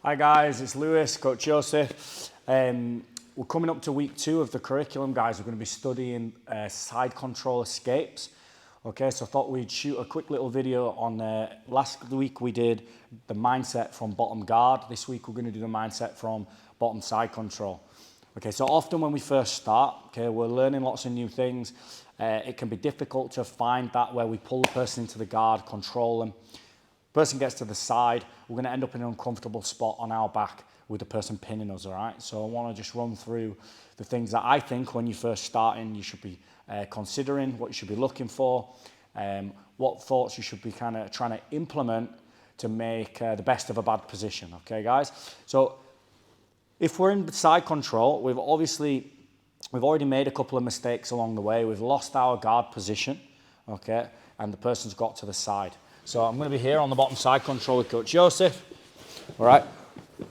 Hi guys, it's Lewis, Coach Joseph. We're coming up to week 2 of the curriculum, guys. We're going to be studying side control escapes. Okay, so I thought we'd shoot a quick little video on last week we did the mindset from bottom guard. This week we're going to do the mindset from bottom side control. Okay, so often when we first start, okay, we're learning lots of new things. It can be difficult to find that where we pull the person into the guard, control them. Person gets to the side, we're going to end up in an uncomfortable spot on our back with the person pinning us, all right? So I want to just run through the things that I think when you first starting you should be considering, what you should be looking for, what thoughts you should be kind of trying to implement to make the best of a bad position, okay guys? So if we're in side control, we've already made a couple of mistakes along the way. We've lost our guard position, okay? And the person's got to the side. So I'm going to be here on the bottom side control with Coach Joseph. All right.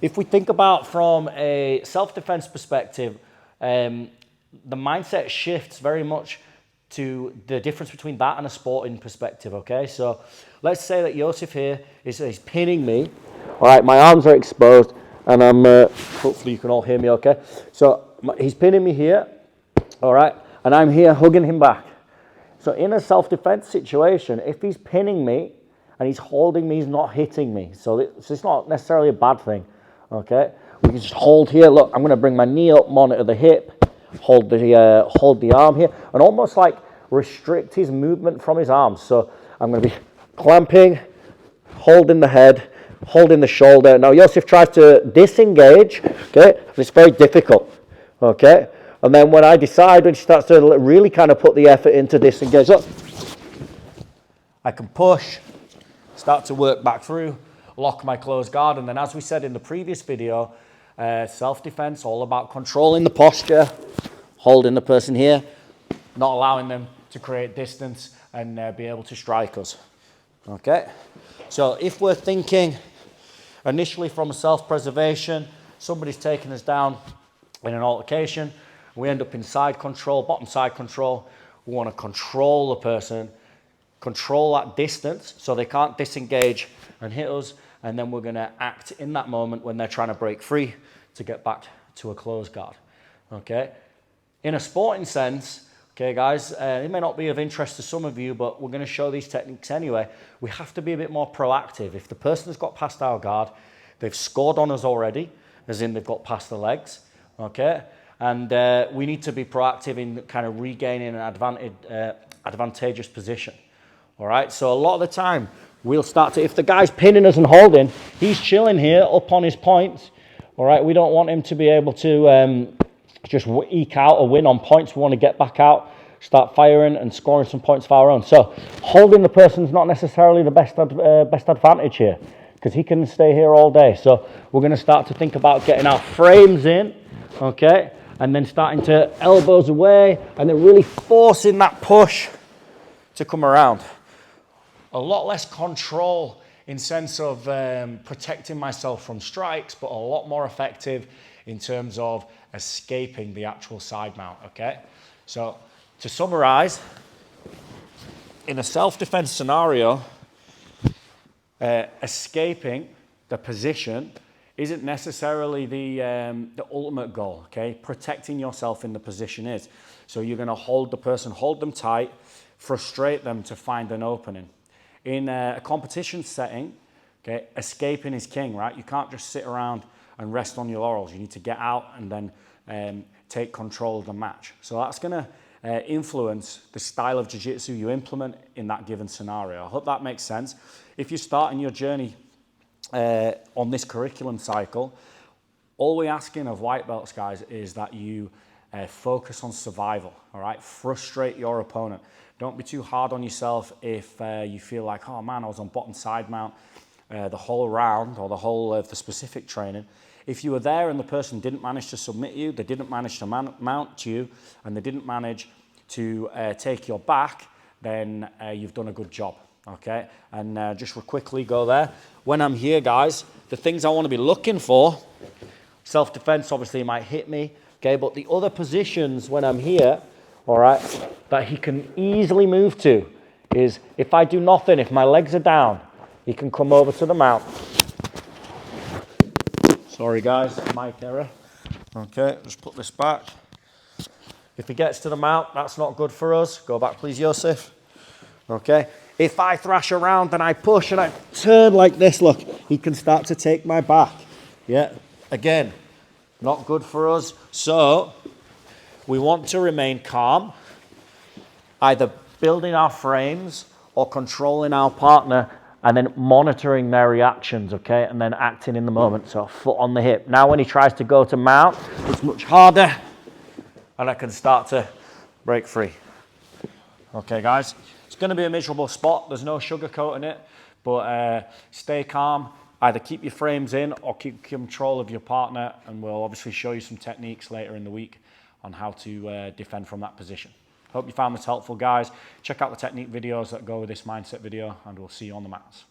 If we think about from a self-defense perspective, the mindset shifts very much to the difference between that and a sporting perspective. Okay. So let's say that Joseph here is pinning me. All right. My arms are exposed and I'm, hopefully you can all hear me okay. So he's pinning me here. All right. And I'm here hugging him back. So in a self-defense situation, if he's pinning me, and he's holding me, he's not hitting me. So it's not necessarily a bad thing, okay? We can just hold here. Look, I'm gonna bring my knee up, monitor the hip, hold the arm here, and almost like restrict his movement from his arms. So I'm gonna be clamping, holding the head, holding the shoulder. Now Joseph tries to disengage, okay? It's very difficult, okay? And then when he starts to really kind of put the effort into disengage, look, I can push, start to work back through, lock my closed guard, and then as we said in the previous video, self-defense, all about controlling the posture, holding the person here, not allowing them to create distance and be able to strike us. Okay, so if we're thinking initially from a self-preservation, somebody's taking us down in an altercation, we end up in side control, bottom side control, we want to control the person, control that distance so they can't disengage and hit us, and then we're going to act in that moment when they're trying to break free to get back to a closed guard. Okay, in a sporting sense, okay guys, it may not be of interest to some of you, but we're going to show these techniques anyway. We have to be a bit more proactive. If the person has got past our guard, they've scored on us already, as in they've got past the legs, okay, and we need to be proactive in kind of regaining an advantageous position. All right, so a lot of the time we'll start to, if the guy's pinning us and holding, he's chilling here up on his points. All right, we don't want him to be able to just eke out a win on points. We want to get back out, start firing and scoring some points of our own. So holding the person's not necessarily the best advantage here because he can stay here all day. So we're going to start to think about getting our frames in, okay, and then starting to elbows away and then really forcing that push to come around. A lot less control in sense of protecting myself from strikes, but a lot more effective in terms of escaping the actual side mount, okay? So to summarize, in a self-defense scenario, escaping the position isn't necessarily the ultimate goal, okay? Protecting yourself in the position is. So you're gonna hold the person, hold them tight, frustrate them to find an opening. In a competition setting, okay, escaping is king, right? You can't just sit around and rest on your laurels. You need to get out and then take control of the match. So that's going to influence the style of jiu-jitsu you implement in that given scenario. I hope that makes sense. If you're starting your journey on this curriculum cycle, all we're asking of white belts, guys, is that you focus on survival, all right? Frustrate your opponent. Don't be too hard on yourself if you feel like, oh man, I was on bottom side mount the whole round or the whole of the specific training. If you were there and the person didn't manage to submit you, they didn't manage to mount you, and they didn't manage to take your back, then you've done a good job, okay? And just quickly go there. When I'm here, guys, the things I want to be looking for, self-defense obviously might hit me, okay, but the other positions when I'm here, all right, that he can easily move to is if I do nothing, if my legs are down, he can come over to the mount. Sorry guys, mic error. Okay, just put this back. If he gets to the mount, that's not good for us. Go back please, Joseph. Okay, if I thrash around and I push and I turn like this, look, he can start to take my back. Yeah, again, not good for us. So we want to remain calm, either building our frames or controlling our partner and then monitoring their reactions, okay? And then acting in the moment, so foot on the hip. Now when he tries to go to mount, it's much harder and I can start to break free. Okay, guys, it's gonna be a miserable spot. There's no sugarcoating it, but stay calm. Either keep your frames in or keep control of your partner, and we'll obviously show you some techniques later in the week on how to defend from that position. Hope you found this helpful, guys. Check out the technique videos that go with this mindset video, and we'll see you on the mats.